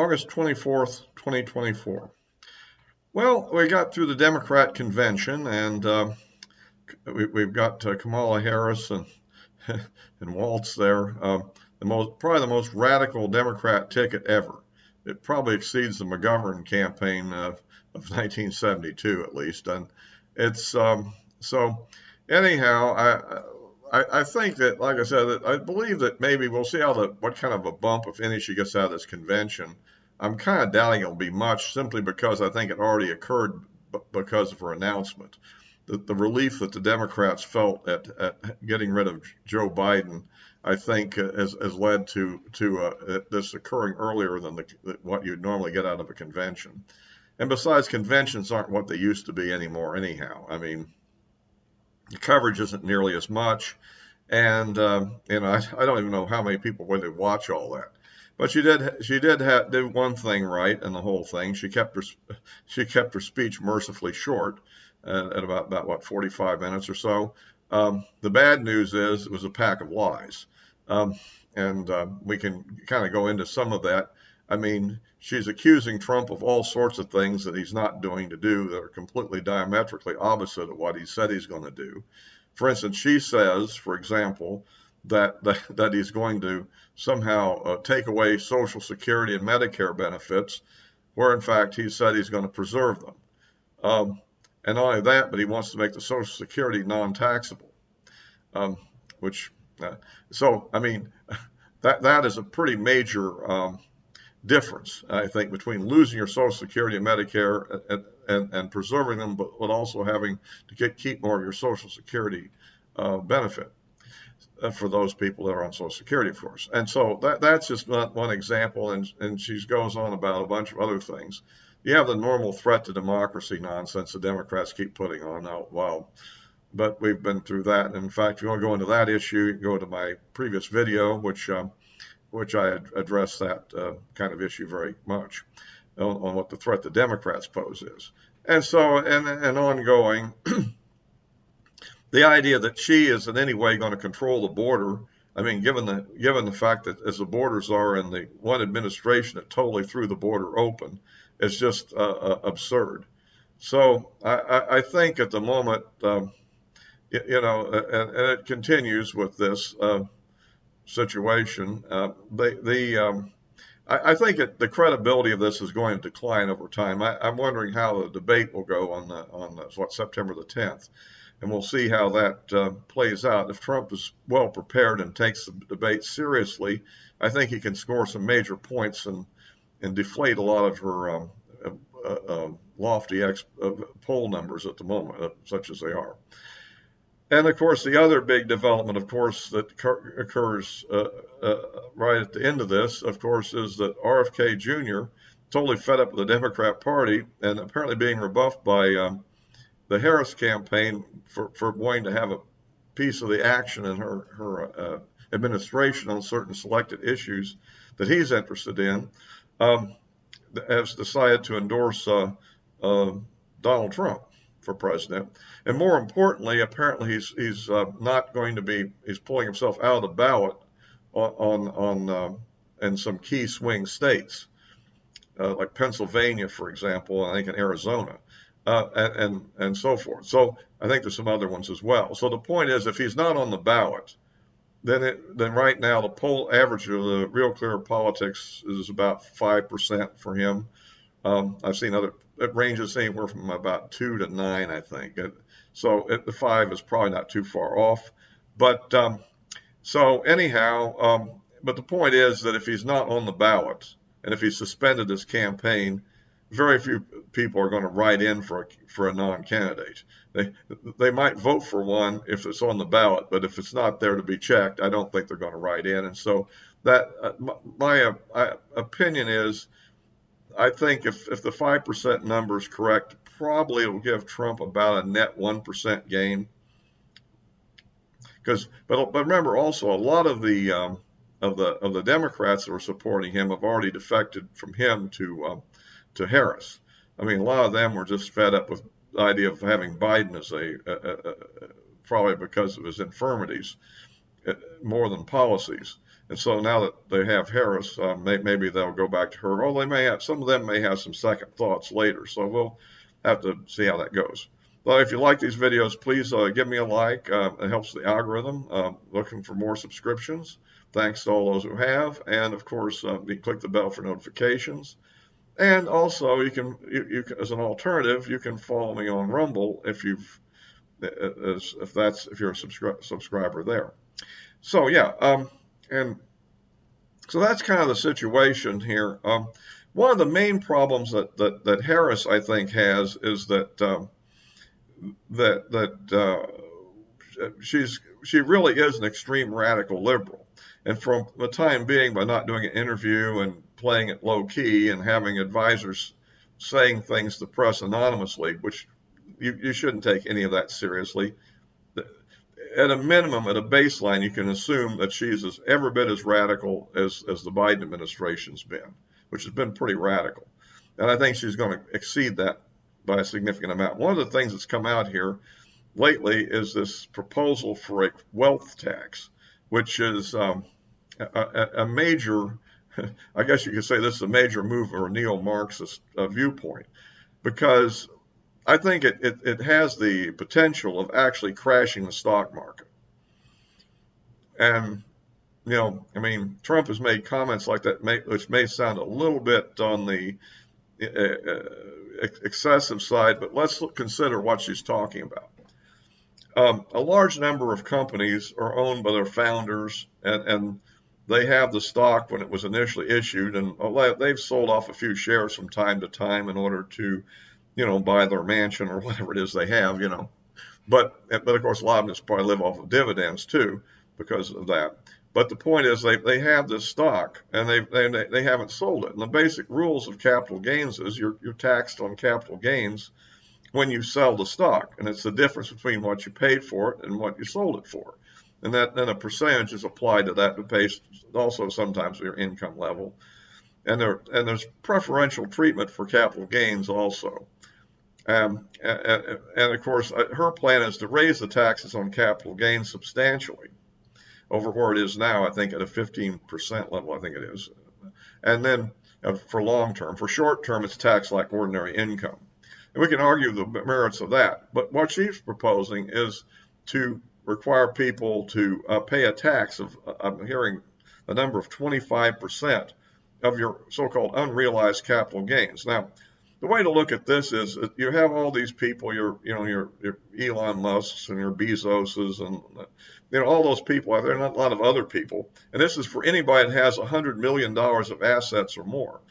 August 24th, 2024. Well, we got through the Democrat convention, and we've got Kamala Harris and Waltz there. Probably the most radical Democrat ticket ever. It probably exceeds the McGovern campaign of 1972 at least, and it's so. Anyhow, I think that, like I said, I believe that maybe we'll see what kind of a bump, if any, she gets out of this convention. I'm kind of doubting it'll be much, simply because I think it already occurred because of her announcement. The relief that the Democrats felt at getting rid of Joe Biden, I think, has led to this occurring earlier than what you'd normally get out of a convention. And besides, conventions aren't what they used to be anymore anyhow. I mean, the coverage isn't nearly as much, and I don't even know how many people really watch all that. But she did one thing right in the whole thing. She kept her speech mercifully short, at about what, 45 minutes or so. The bad news is it was a pack of lies, and we can kind of go into some of that. I mean, she's accusing Trump of all sorts of things that he's not doing that are completely diametrically opposite of what he said he's going to do. For instance, she says, for example, that he's going to somehow take away Social Security and Medicare benefits, where in fact he said he's going to preserve them. And not only that, but he wants to make the Social Security non-taxable, so I mean, that is a pretty major difference, I think, between losing your Social Security and Medicare and preserving them, but also having to keep more of your Social Security benefit for those people that are on Social Security, of course. And so that's just not one example, and she goes on about a bunch of other things. You have the normal threat to democracy nonsense the Democrats keep putting on out. Well, but we've been through that. In fact, if you want to go into that issue, you can go to my previous video, which I address that kind of issue very much on what the threat the Democrats pose is. And so, and ongoing, the idea that she is in any way going to control the border, I mean, given the fact that as the borders are in the one administration that totally threw the border open, is just absurd. So I think at the moment, and it continues with this situation. I think the credibility of this is going to decline over time. I'm wondering how the debate will go on September the 10th, and we'll see how that plays out. If Trump is well prepared and takes the debate seriously, I think he can score some major points and deflate a lot of her lofty poll numbers at the moment, such as they are. And of course, the other big development, of course, that occurs right at the end of this, of course, is that RFK Jr., totally fed up with the Democrat Party and apparently being rebuffed by the Harris campaign for wanting to have a piece of the action in her administration on certain selected issues that he's interested in, has decided to endorse Donald Trump for president. And more importantly, apparently he's not going to be, he's pulling himself out of the ballot in some key swing states, like Pennsylvania, for example, I think in Arizona, and so forth. So I think there's some other ones as well. So the point is, if he's not on the ballot, then right now the poll average of the Real Clear Politics is about 5% for him. I've seen it ranges anywhere from about 2 to 9, I think. So the 5 is probably not too far off. But so anyhow, but the point is that if he's not on the ballot and if he's suspended his campaign, very few people are going to write in for a non-candidate. They might vote for one if it's on the ballot, but if it's not there to be checked, I don't think they're going to write in. And so that my opinion is, I think if the 5% number is correct, probably it will give Trump about a net 1% gain. But remember also, a lot of the Democrats that were supporting him have already defected from him to Harris. I mean, a lot of them were just fed up with the idea of having Biden as probably because of his infirmities, more than policies. And so now that they have Harris, maybe they'll go back to her. Or they may have, some of them may have some second thoughts later. So we'll have to see how that goes. But if you like these videos, please give me a like. It helps the algorithm. Looking for more subscriptions. Thanks to all those who have. And of course, you click the bell for notifications. And also, you can, as an alternative, you can follow me on Rumble if you're a subscriber there. So yeah, and so that's kind of the situation here. One of the main problems that Harris, I think, has is that she really is an extreme radical liberal. And for the time being, by not doing an interview and playing it low key and having advisors saying things to the press anonymously, which you shouldn't take any of that seriously. At a minimum, at a baseline, you can assume that she's every bit as radical as the Biden administration's been, which has been pretty radical. And I think she's going to exceed that by a significant amount. One of the things that's come out here lately is this proposal for a wealth tax, which is a major, I guess you could say this is a major move of a neo-Marxist viewpoint, because I think it has the potential of actually crashing the stock market. And, I mean, Trump has made comments like that, which may sound a little bit on the excessive side, but let's consider what she's talking about. A large number of companies are owned by their founders, and they have the stock when it was initially issued, and they've sold off a few shares from time to time in order to buy their mansion or whatever it is they have, But of course, a lot of them just probably live off of dividends too because of that. But the point is they have this stock and they haven't sold it. And the basic rules of capital gains is you're taxed on capital gains when you sell the stock. And it's the difference between what you paid for it and what you sold it for. And then a percentage is applied to that based also sometimes your income level. And there's preferential treatment for capital gains also. And of course, her plan is to raise the taxes on capital gains substantially over where it is now, I think at a 15% level, I think it is. And then for long term, for short term, it's taxed like ordinary income. And we can argue the merits of that. But what she's proposing is to require people to pay a tax of, I'm hearing a number of 25% of your so-called unrealized capital gains. Now, the way to look at this is you have all these people, your Elon Musks and your Bezoses and all those people. There are not a lot of other people, and this is for anybody that has $100 million of assets or more.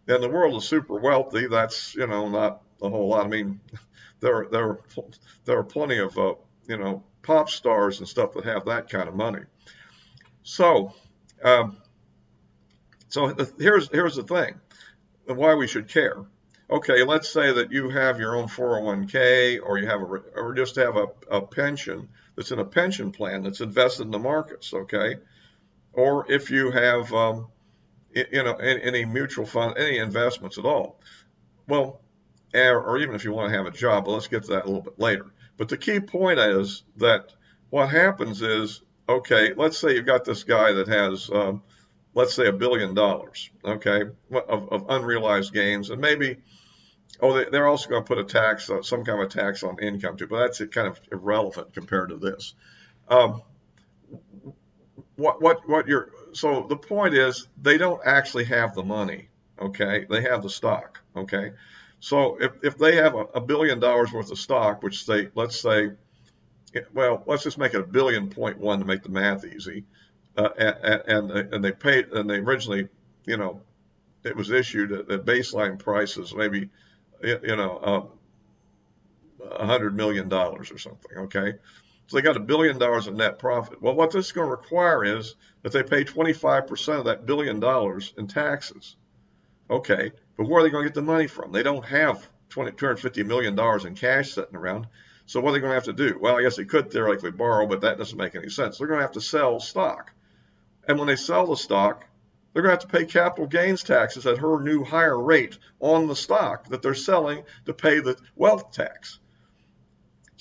In the world of super wealthy, that's not a whole lot. I mean, there are plenty of pop stars and stuff that have that kind of money. So here's the thing, why we should care. Okay, let's say that you have your own 401k, or you have or just have a pension that's in a pension plan that's invested in the markets. Okay, or if you have any mutual fund, any investments at all. Well, or even if you want to have a job, but let's get to that a little bit later. But the key point is that what happens is, okay, let's say you've got this guy that has, let's say $1 billion, okay, of unrealized gains, and maybe, they're also going to put a tax, some kind of a tax on income too, but that's kind of irrelevant compared to this. So the point is, they don't actually have the money, okay? They have the stock, okay? So if they have $1 billion worth of stock, which let's say, well, let's just make it 1.1 billion to make the math easy, and they paid, and they originally, it was issued at baseline prices, maybe, $100 million or something, okay? So they got $1 billion of net profit. Well, what this is going to require is that they pay 25% of that $1 billion in taxes. Okay, but where are they going to get the money from? They don't have $250 million in cash sitting around. So what are they going to have to do? Well, I guess they could theoretically borrow, but that doesn't make any sense. They're going to have to sell stock. And when they sell the stock, they're going to have to pay capital gains taxes at her new higher rate on the stock that they're selling to pay the wealth tax.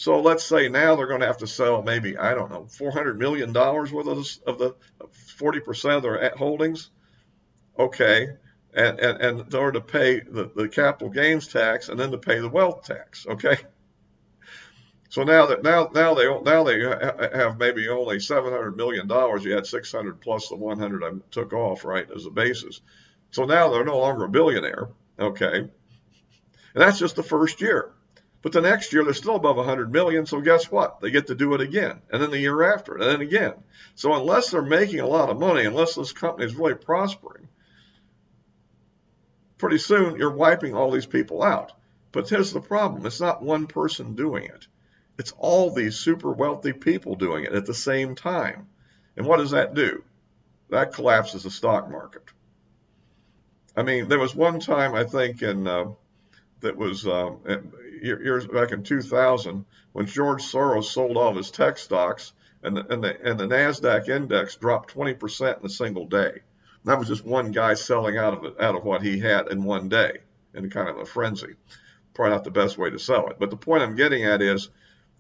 So let's say now they're going to have to sell maybe, I don't know, $400 million worth of the 40% of their holdings. Okay. And in order to pay the capital gains tax and then to pay the wealth tax. Okay. So now they have maybe only $700 million. You had 600 plus the 100 I took off, right, as a basis. So now they're no longer a billionaire. Okay. And that's just the first year. But the next year they're still above 100 million. So guess what? They get to do it again, and then the year after, and then again. So unless they're making a lot of money, unless this company is really prospering, pretty soon you're wiping all these people out. But here's the problem: it's not one person doing it. It's all these super wealthy people doing it at the same time. And what does that do? That collapses the stock market. I mean, there was one time I think that was years back in 2000 when George Soros sold all of his tech stocks, and the Nasdaq index dropped 20% in a single day. That was just one guy selling out of what he had in one day in kind of a frenzy. Probably not the best way to sell it. But the point I'm getting at is,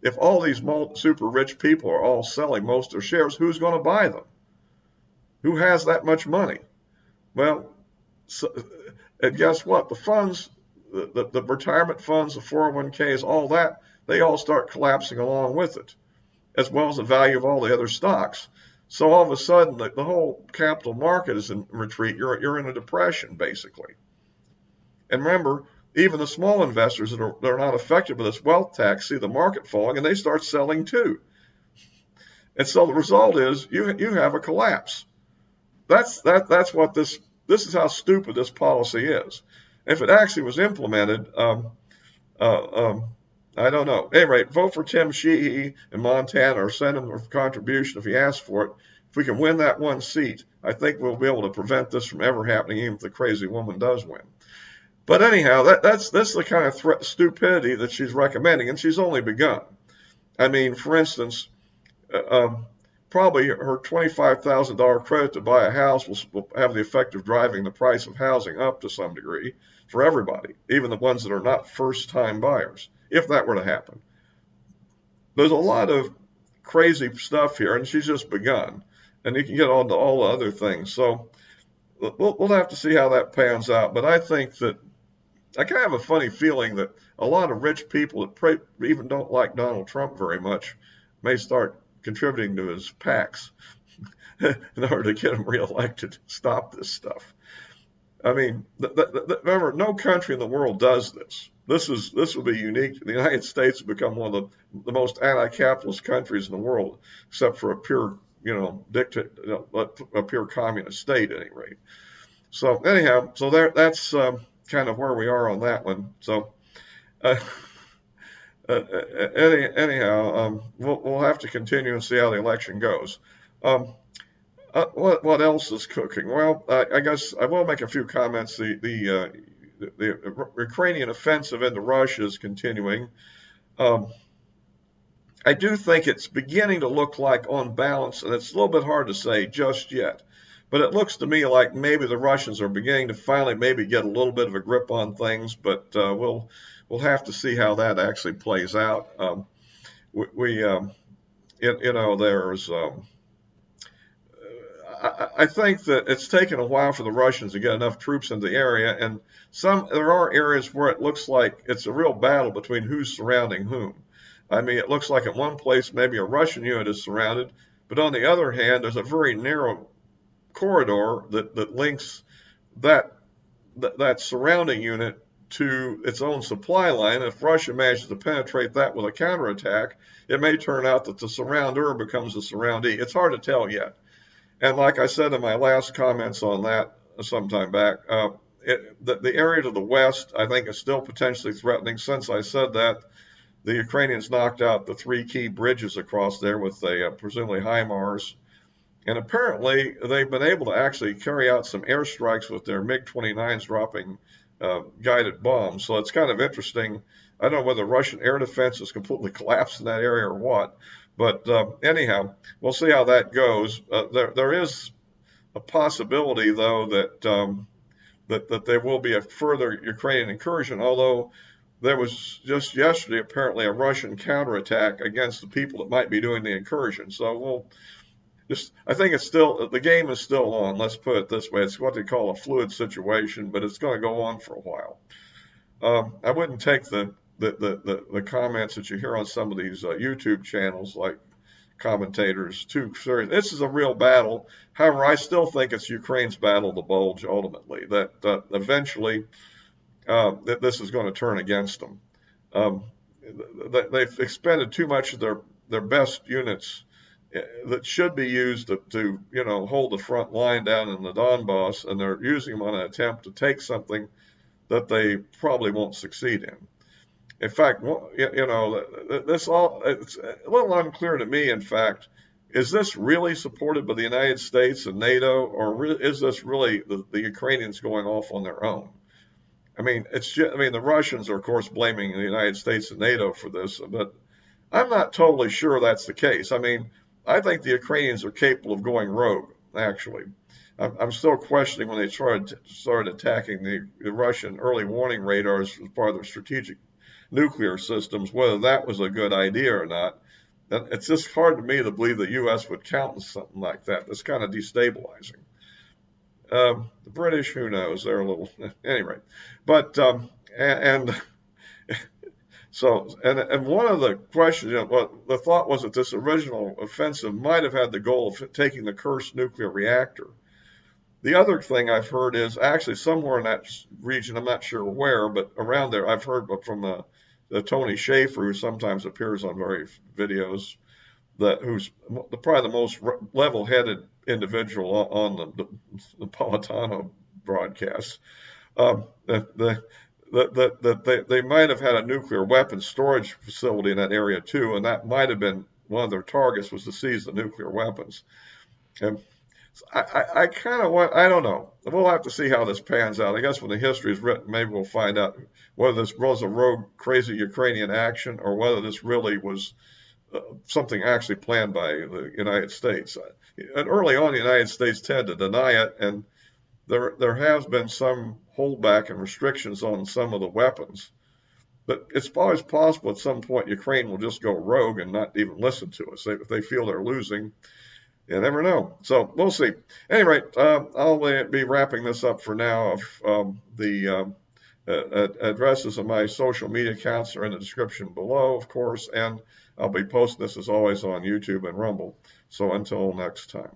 if all these super rich people are all selling most of their shares, who's going to buy them? Who has that much money? Well, and guess what? The funds, the retirement funds, the 401ks, all that, they all start collapsing along with it, as well as the value of all the other stocks. So all of a sudden, the whole capital market is in retreat. You're in a depression, basically. And remember, even the small investors that are not affected by this wealth tax see the market falling, and they start selling too. And so the result is you have a collapse. That's what this is how stupid this policy is. If it actually was implemented, I don't know. At any rate, vote for Tim Sheehy in Montana, or send him a contribution if he asks for it. If we can win that one seat, I think we'll be able to prevent this from ever happening, even if the crazy woman does win. But anyhow, that's the kind of stupidity that she's recommending, and she's only begun. I mean, for instance, probably her $25,000 credit to buy a house will have the effect of driving the price of housing up to some degree for everybody, even the ones that are not first-time buyers, if that were to happen. There's a lot of crazy stuff here, and she's just begun. And you can get on to all the other things. So we'll have to see how that pans out. But I think that I kind of have a funny feeling that a lot of rich people that even don't like Donald Trump very much may start contributing to his PACs in order to get him reelected, stop this stuff. I mean, remember, no country in the world does this. This will be unique. The United States has become one of the most anti-capitalist countries in the world, except for a pure, a pure communist state at any rate. So anyhow, so that's kind of where we are on that one. So anyhow, we'll have to continue and see how the election goes. What else is cooking? Well, I guess I will make a few comments. The Ukrainian offensive into Russia is continuing. I do think it's beginning to look like, on balance, and it's a little bit hard to say just yet, but it looks to me like maybe the Russians are beginning to finally maybe get a little bit of a grip on things, but we'll have to see how that actually plays out. There's I think that it's taken a while for the Russians to get enough troops into the area, and there are areas where it looks like it's a real battle between who's surrounding whom. I mean, it looks like at one place maybe a Russian unit is surrounded, but on the other hand, there's a very narrow corridor that links that surrounding unit to its own supply line. If Russia manages to penetrate that with a counterattack, it may turn out that the surrounder becomes the surroundee. It's hard to tell yet. And like I said in my last comments on that sometime back, the area to the west, I think, is still potentially threatening. Since I said that, the Ukrainians knocked out the 3 key bridges across there with presumably HIMARS. And apparently, they've been able to actually carry out some airstrikes with their MiG-29s dropping guided bombs. So it's kind of interesting. I don't know whether Russian air defense has completely collapsed in that area or what. But anyhow, we'll see how that goes. There is a possibility, though, that there will be a further Ukrainian incursion, although there was just yesterday apparently a Russian counterattack against the people that might be doing the incursion. So we'll just, I think it's still, the game is still on. Let's put it this way. It's what they call a fluid situation, but it's going to go on for a while. I wouldn't take the comments that you hear on some of these YouTube channels, like commentators, too serious. This is a real battle. However, I still think it's Ukraine's battle to bulge ultimately, that eventually that this is going to turn against them. Um, they've expended too much of their best units that should be used to hold the front line down in the Donbass, and they're using them on an attempt to take something that they probably won't succeed in. In fact, this all, it's a little unclear to me, in fact, is this really supported by the United States and NATO, or is this really the Ukrainians going off on their own? I mean, the Russians are, of course, blaming the United States and NATO for this, but I'm not totally sure that's the case. I mean, I think the Ukrainians are capable of going rogue, actually. I'm still questioning when they started attacking the Russian early warning radars as part of their strategic nuclear systems, whether that was a good idea or not. It's just hard to me to believe the U.S. would countenance something like that. That's kind of destabilizing. The British, who knows? They're a little, anyway. But and so and one of the questions, the thought was that this original offensive might have had the goal of taking the Kursk nuclear reactor. The other thing I've heard is actually somewhere in that region, I'm not sure where, but around there, I've heard from the Tony Schaefer, who sometimes appears on various videos, who's probably the most level-headed individual on the Napolitano broadcast. That they might have had a nuclear weapons storage facility in that area too, and that might have been one of their targets, was to seize the nuclear weapons. And I kind of want, I don't know. We'll have to see how this pans out. I guess when the history is written, maybe we'll find out whether this was a rogue, crazy Ukrainian action, or whether this really was something actually planned by the United States. And early on, the United States tended to deny it, and there has been some holdback and restrictions on some of the weapons. But it's always possible at some point Ukraine will just go rogue and not even listen to us. If they feel they're losing, you never know. So we'll see. Anyway, I'll be wrapping this up for now. The addresses of my social media accounts are in the description below, of course, and I'll be posting this as always on YouTube and Rumble. So until next time.